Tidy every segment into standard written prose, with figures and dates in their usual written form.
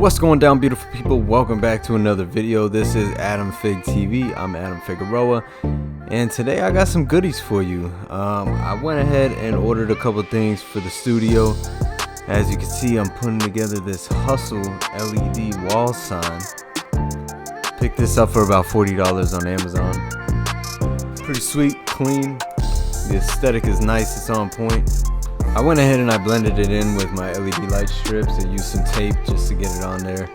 What's going down, beautiful people? Welcome back to another video. This is Adam Fig TV. I'm Adam Figueroa, and today I got some goodies for you. I went ahead and ordered a couple things for the studio. As you can see, I'm putting together this Hustle LED wall sign. Picked this up for about $40 on Amazon. Pretty sweet, clean. The aesthetic is nice, it's on point. I went ahead and I blended it in with my LED light strips and used some tape just to get it on there.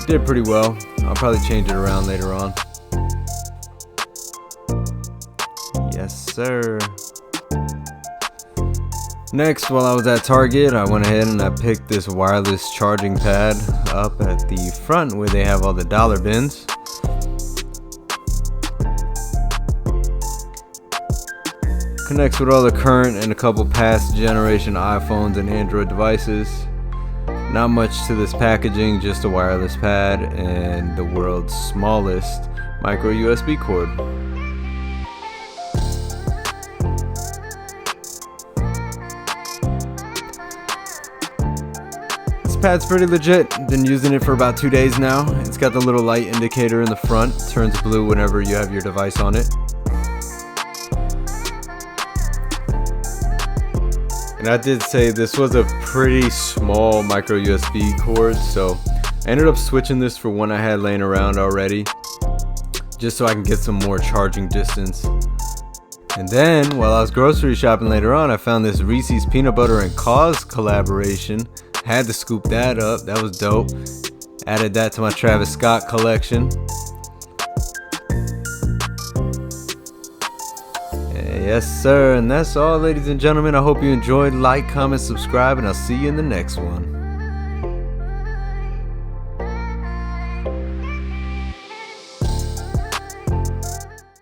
Did pretty well. I'll probably change it around later on. Yes, sir. Next, while I was at Target, I went ahead and I picked this wireless charging pad up at the front where they have all the dollar bins. Connects with all the current and a couple past generation iPhones and Android devices. Not much to this packaging, just a wireless pad and the world's smallest micro USB cord. This pad's pretty legit. Been using it for about 2 days now. It's got the little light indicator in the front. Turns blue whenever you have your device on it. And I did say this was a pretty small micro USB cord, so I ended up switching this for one I had laying around already, just so I can get some more charging distance. And then, while I was grocery shopping later on, I found this Reese's Peanut Butter and Cause collaboration. Had to scoop that up, that was dope. Added that to my Travis Scott collection. Yes, sir, and that's all, ladies and gentlemen. I hope you enjoyed. Like, comment, subscribe, and I'll see you in the next one.